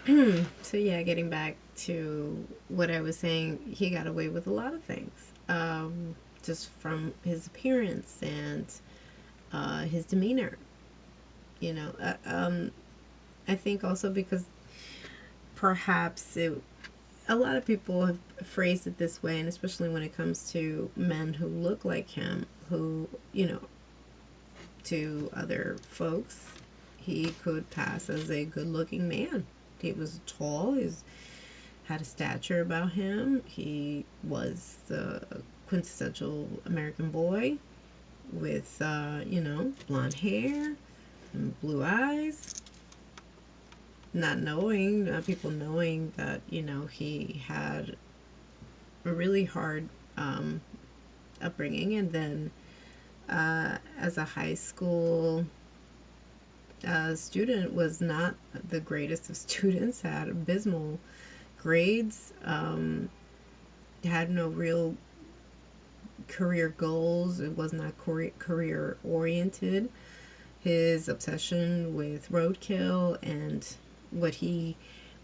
So yeah, getting back to what I was saying, he got away with a lot of things, just from his appearance and his demeanor. You know, I think also because perhaps a lot of people have phrased it this way, and especially when it comes to men who look like him, who, to other folks, he could pass as a good looking man. He was tall, had a stature about him. He was the quintessential American boy with, blonde hair and blue eyes. Not people knowing that, he had a really hard um, upbringing. And then as a high school student, was not the greatest of students, had abysmal grades, had no real career goals. It was not career oriented. His obsession with roadkill and what he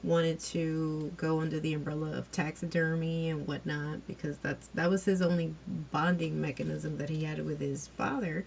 wanted to go under the umbrella of taxidermy and whatnot, because that was his only bonding mechanism that he had with his father.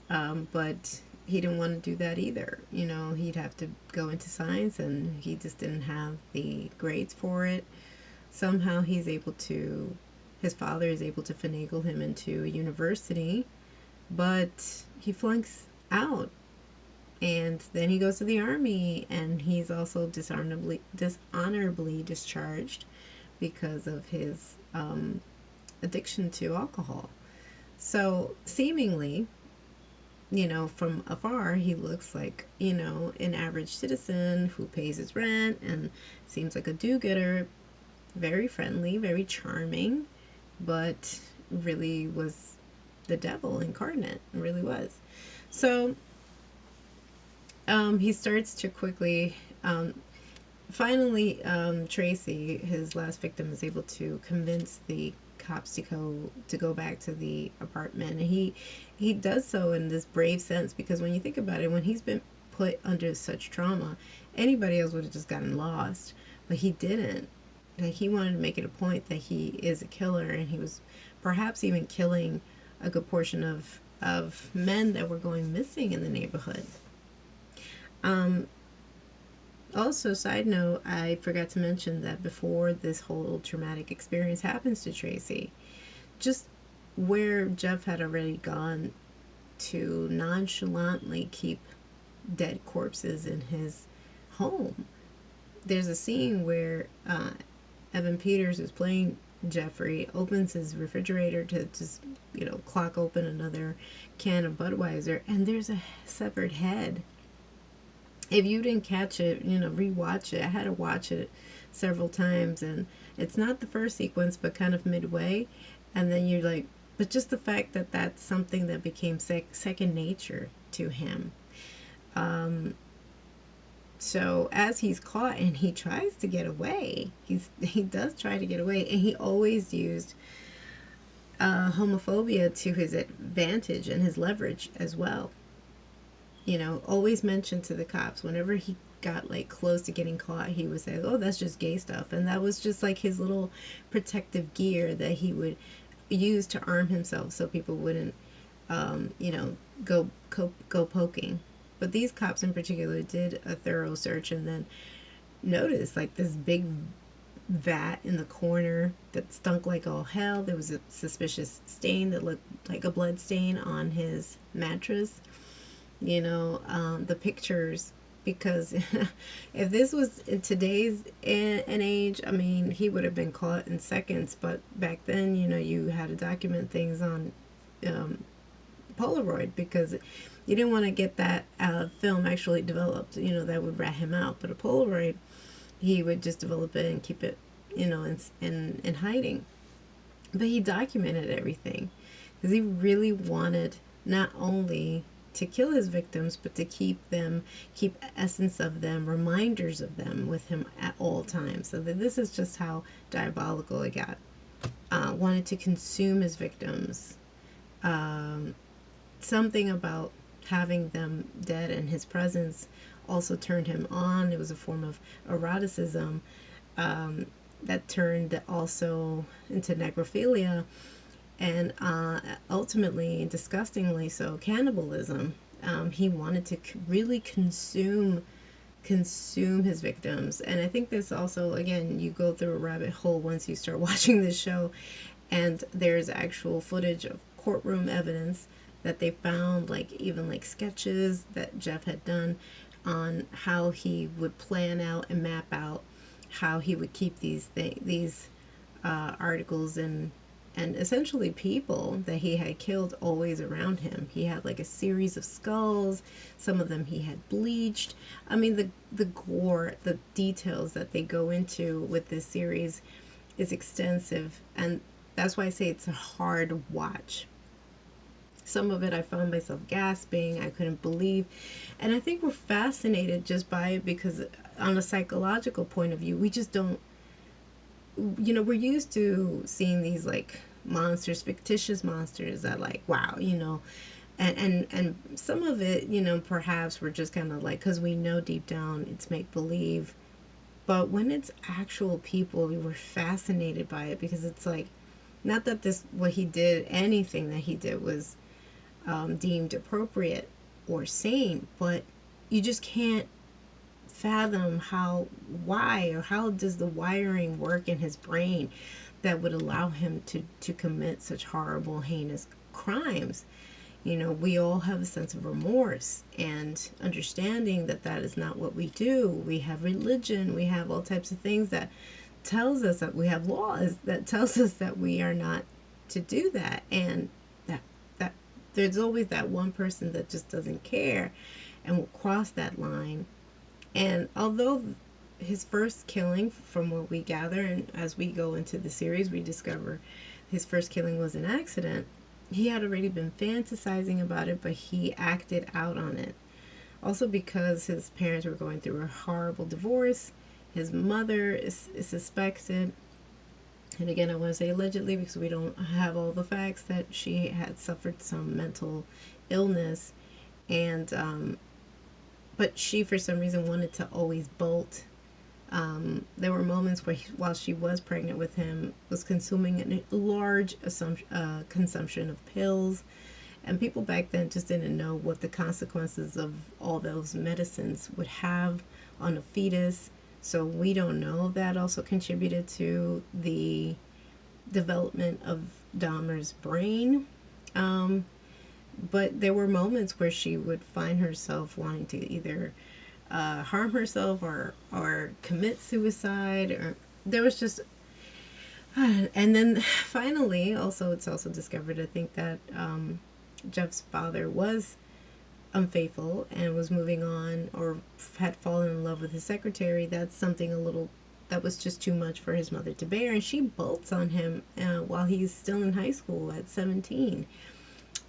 But he didn't want to do that either. He'd have to go into science, and he just didn't have the grades for it. Somehow his father is able to finagle him into a university, but he flunks out. And then he goes to the army, and he's also dishonorably discharged because of his addiction to alcohol. So, seemingly, from afar, he looks like, an average citizen who pays his rent and seems like a do gooder, very friendly, very charming, but really was the devil incarnate. It really was. So, he starts to quickly. Finally, Tracy, his last victim, is able to convince the cops to go back to the apartment, and he does so in this brave sense, because when you think about it, when he's been put under such trauma, anybody else would have just gotten lost, but he didn't. Like, he wanted to make it a point that he is a killer, and he was perhaps even killing a good portion of men that were going missing in the neighborhood. Um, Also, side note, I forgot to mention that before this whole traumatic experience happens to Tracy, just where Jeff had already gone to nonchalantly keep dead corpses in his home. There's a scene where Evan Peters is playing Jeffrey, opens his refrigerator to just, clock open another can of Budweiser, and there's a severed head. If you didn't catch it, rewatch it. I had to watch it several times, and it's not the first sequence, but kind of midway, and then you're like, but just the fact that that's something that became second nature to him. Um, so as he's caught and he tries to get away, he does try to get away, and he always used homophobia to his advantage and his leverage as well. Always mentioned to the cops whenever he got like close to getting caught, he would say, "Oh, that's just gay stuff," and that was just like his little protective gear that he would use to arm himself so people wouldn't, um, you know, go poking. But these cops in particular did a thorough search, and then noticed like this big vat in the corner that stunk like all hell. There was a suspicious stain that looked like a blood stain on his mattress. The pictures, because if this was in today's an age, I mean, he would have been caught in seconds. But back then, you had to document things on um, Polaroid, because you didn't want to get that film actually developed. That would rat him out. But a Polaroid, he would just develop it and keep it, in hiding. But he documented everything because he really wanted not only to kill his victims, but to keep essence of them, reminders of them with him at all times. So that this is just how diabolical it got. Wanted to consume his victims. Um, Something about having them dead in his presence also turned him on. It was a form of eroticism that turned also into necrophilia, and ultimately, disgustingly so, cannibalism. He wanted to really consume his victims. And I think this also, again, you go through a rabbit hole once you start watching this show, and there's actual footage of courtroom evidence that they found, like even like sketches that Jeff had done on how he would plan out and map out how he would keep these articles and essentially people that he had killed always around him. He had like a series of skulls. Some of them he had bleached. I mean, the gore, the details that they go into with this series is extensive, and that's why I say it's a hard watch. Some of it I found myself gasping. I couldn't believe. And I think we're fascinated just by it because, on a psychological point of view, we just don't, we're used to seeing these like monsters, fictitious monsters that, like, wow, and some of it, perhaps we're just kind of like, because we know deep down it's make believe. But when it's actual people, we were fascinated by it because it's like, not that what he did, anything that he did was deemed appropriate or sane, but you just can't fathom why, or how does the wiring work in his brain that would allow him to commit such horrible, heinous crimes. We all have a sense of remorse and understanding that that is not what we do. We have religion, we have all types of things that tells us that we have laws that tells us that we are not to do that, and that there's always that one person that just doesn't care and will cross that line. And although his first killing, from what we gather, and as we go into the series, we discover his first killing was an accident, he had already been fantasizing about it, but he acted out on it. Also, because his parents were going through a horrible divorce, his mother is suspected. And again, I want to say allegedly because we don't have all the facts, that she had suffered some mental illness. And but she, for some reason, wanted to always bolt. There were moments where, while she was pregnant with him, was consuming a large consumption of pills. And people back then just didn't know what the consequences of all those medicines would have on a fetus. So we don't know if that also contributed to the development of Dahmer's brain. But there were moments where she would find herself wanting to either harm herself or commit suicide, or there was just and then finally, also, it's also discovered, I think, that Jeff's father was unfaithful and was moving on, or had fallen in love with his secretary. That's something a little that was just too much for his mother to bear, and she bolts on him while he's still in high school at 17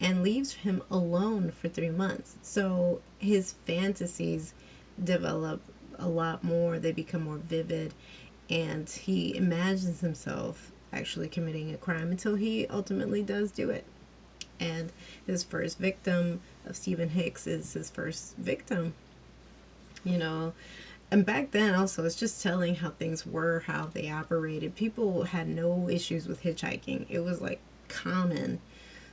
and leaves him alone for 3 months. So his fantasies develop a lot more, they become more vivid, and he imagines himself actually committing a crime until he ultimately does do it. And his first victim of Stephen Hicks is his first victim, And back then, also, it's just telling how things were, how they operated. People had no issues with hitchhiking. It was like common.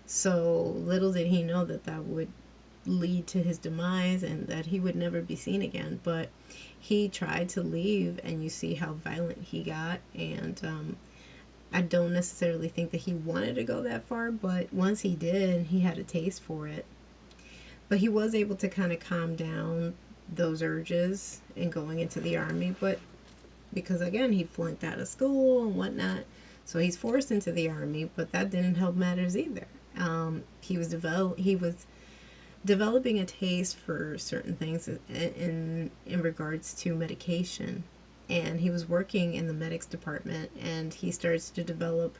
So little did he know that that would lead to his demise and that he would never be seen again. But he tried to leave, and you see how violent he got. And I don't necessarily think that he wanted to go that far, but once he did, he had a taste for it. But he was able to kind of calm down those urges in going into the army, but because, again, he flunked out of school and whatnot, so he's forced into the army, but that didn't help matters either. He was developing a taste for certain things in regards to medication, and he was working in the medics department, and he starts to develop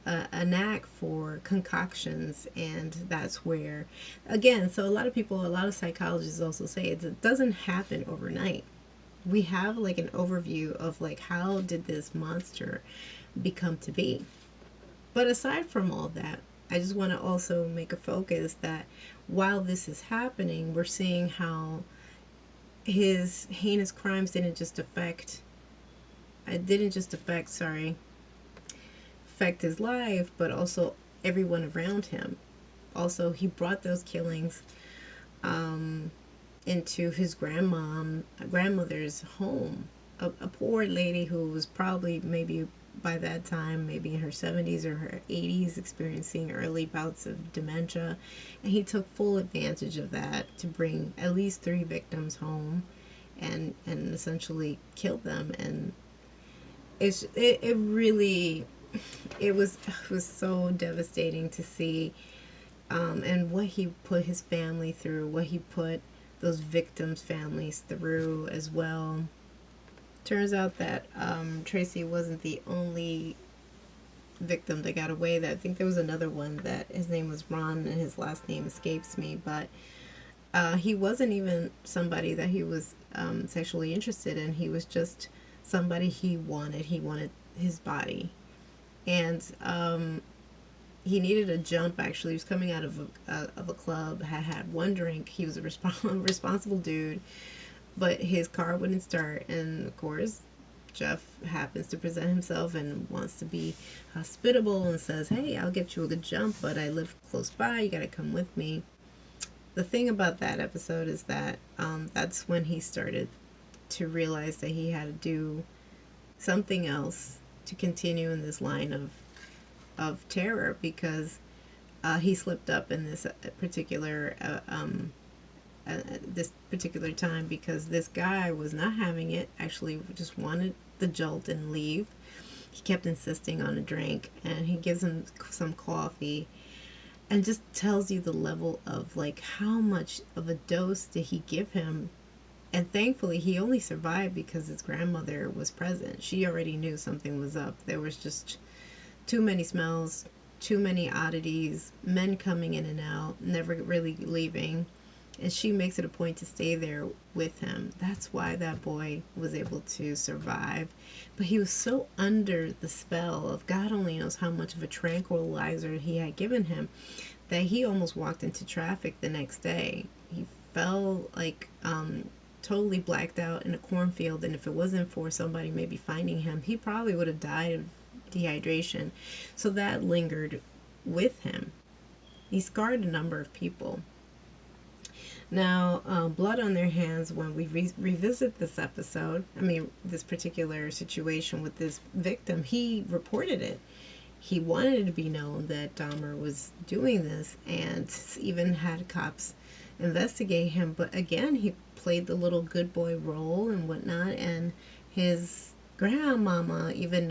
a knack for concoctions, and that's where, again, so a lot of psychologists also say it doesn't happen overnight. We have like an overview of like, how did this monster become to be. But aside from all that, I just want to also make a focus that while this is happening, we're seeing how his heinous crimes didn't just affect, sorry, affect his life, but also everyone around him. Also, he brought those killings um, into his grandmother's home, a poor lady who was probably maybe by that time maybe in her 70s or her 80s, experiencing early bouts of dementia, and he took full advantage of that to bring at least 3 victims home and essentially kill them. And it really, it was so devastating to see, and what he put his family through, what he put those victims' families through as well. Turns out that Tracy wasn't the only victim that got away. That I think there was another one that his name was Ron and his last name escapes me, but he wasn't even somebody that he was sexually interested in. He was just somebody he wanted. He wanted his body, and he needed a jump. Actually, he was coming out of a club, had one drink. He was a responsible dude, but his car wouldn't start, and of course Jeff happens to present himself and wants to be hospitable and says, "Hey, I'll get you a good jump, but I live close by. You got to come with me." The thing about that episode is that that's when he started to realize that he had to do something else to continue in this line of terror, because he slipped up in this particular time, because this guy was not having it, actually just wanted the jolt and leave. He kept insisting on a drink, and he gives him some coffee and just tells you the level of like how much of a dose did he give him. And thankfully he only survived because his grandmother was present. She already knew something was up. There was just too many smells, too many oddities, men coming in and out, never really leaving. And she makes it a point to stay there with him. That's why that boy was able to survive. But he was so under the spell of God only knows how much of a tranquilizer he had given him that he almost walked into traffic the next day. He fell like totally blacked out in a cornfield, and if it wasn't for somebody maybe finding him, he probably would have died of dehydration. So that lingered with him. He scarred a number of people. Now, blood on their hands, when we revisit this episode, this particular situation with this victim, he reported it. He wanted it to be known that Dahmer was doing this, and even had cops investigate him. But again, he played the little good boy role and whatnot, and his grandmama, even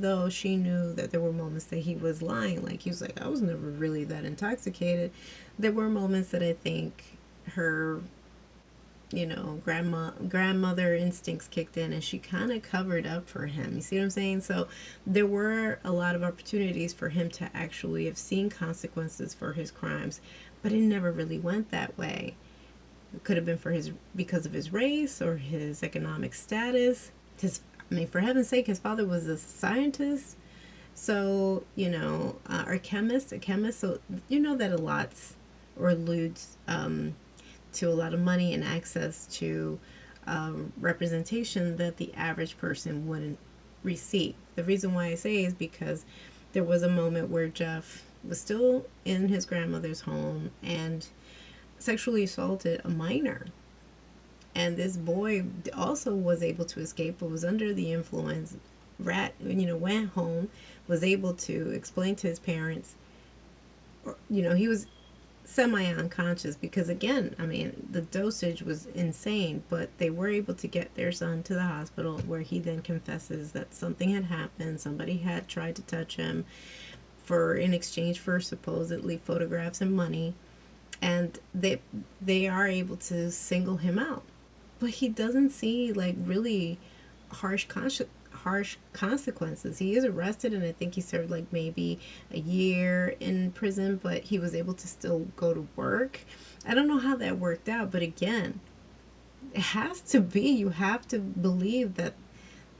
though she knew that there were moments that he was lying, like he was like, I was never really that intoxicated, there were moments that I think her grandmother instincts kicked in, and she kind of covered up for him. You see what I'm saying? So there were a lot of opportunities for him to actually have seen consequences for his crimes, but it never really went that way. It could have been because of his race or his economic status. For heaven's sake, his father was a scientist, so or a chemist. So that allots or alludes to a lot of money and access to representation that the average person wouldn't receive. The reason why I say is because there was a moment where Jeff was still in his grandmother's home and sexually assaulted a minor. And this boy also was able to escape, but was under the influence. Went home, was able to explain to his parents. He was semi-unconscious because, again, the dosage was insane, but they were able to get their son to the hospital, where he then confesses that something had happened. Somebody had tried to touch him in exchange for supposedly photographs and money, and they are able to single him out. But he doesn't see like really harsh consequences. He is arrested, and I think he served like maybe a year in prison, but he was able to still go to work. I don't know how that worked out, but again, it has to be, you have to believe that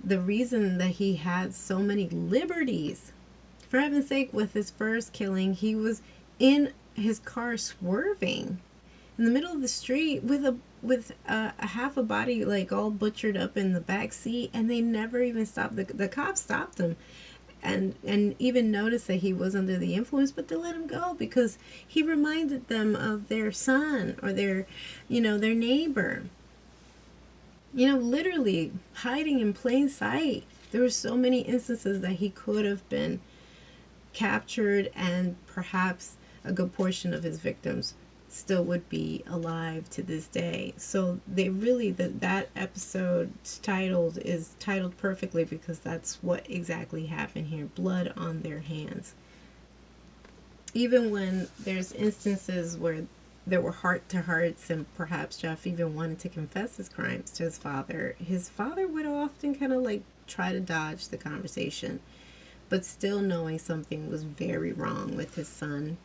the reason that he had so many liberties, for heaven's sake, with his first killing, he was in his car swerving. in the middle of the street with a half a body like all butchered up in the back seat, and they never even stopped. The cops stopped him and even noticed that he was under the influence, but they let him go because he reminded them of their son or their, their neighbor. Literally hiding in plain sight. There were so many instances that he could have been captured, and perhaps a good portion of his victims still would be alive to this day. So they really, that episode's titled is titled perfectly because that's what exactly happened here. Blood on their hands. Even when there's instances where there were heart to hearts and perhaps Jeff even wanted to confess his crimes to his father would often kind of like try to dodge the conversation, but still knowing something was very wrong with his son.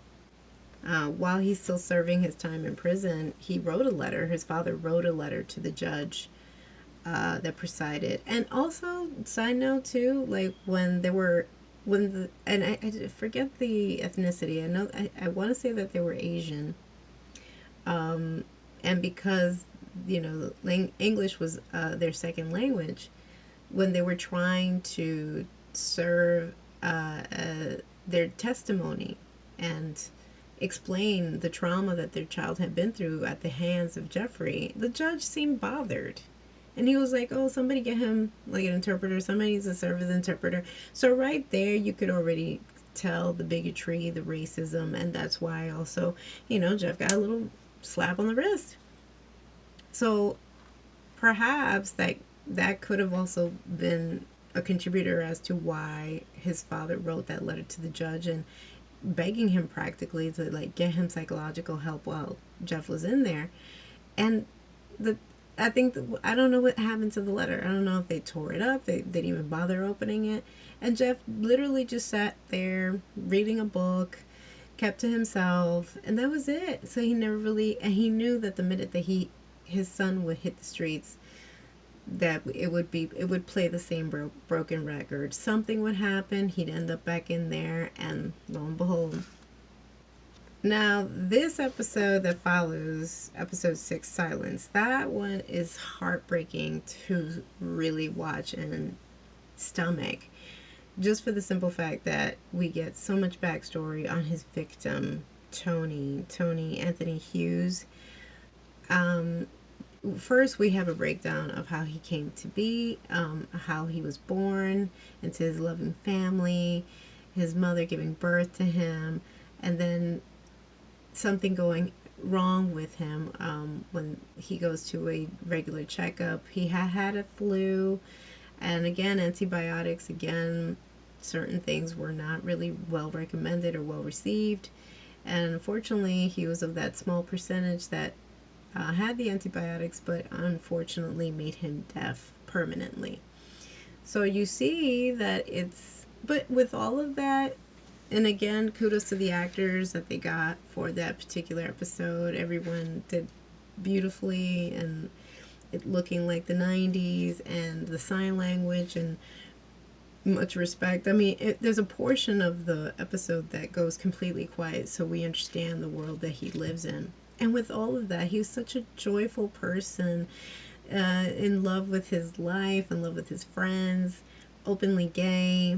While he's still serving his time in prison, he wrote a letter. His father wrote a letter to the judge that presided. And also, side note too, like I forget the ethnicity. I know I want to say that they were Asian, and because English was their second language, when they were trying to serve their testimony and explain the trauma that their child had been through at the hands of Jeffrey, the judge seemed bothered. And he was like, oh, somebody get him like an interpreter. Somebody needs to serve as an interpreter. So right there, you could already tell the bigotry, the racism, and that's why also, Jeff got a little slap on the wrist. So perhaps that could have also been a contributor as to why his father wrote that letter to the judge and begging him practically to like get him psychological help while Jeff was in there. And the I think I don't know what happened to the letter. I don't know if they tore it up. They didn't even bother opening it. And Jeff literally just sat there reading a book, kept to himself, and that was it. So he never really, and he knew that the minute that his son would hit the streets, that it would play the same broken record. Something would happen. He'd end up back in there, and lo and behold. Now, this episode that follows, episode 6, Silence, that one is heartbreaking to really watch and stomach. Just for the simple fact that we get so much backstory on his victim, Tony Anthony Hughes. First, we have a breakdown of how he came to be, how he was born into his loving family, his mother giving birth to him, and then something going wrong with him when he goes to a regular checkup. He had a flu, and again, antibiotics, again, certain things were not really well recommended or well received. And unfortunately, he was of that small percentage that had the antibiotics, but unfortunately made him deaf permanently. So you see that but with all of that, and again, kudos to the actors that they got for that particular episode. Everyone did beautifully, and it looking like the 90s, and the sign language, and much respect. I mean, there's a portion of the episode that goes completely quiet, so we understand the world that he lives in. And with all of that, he was such a joyful person, in love with his life, in love with his friends, openly gay.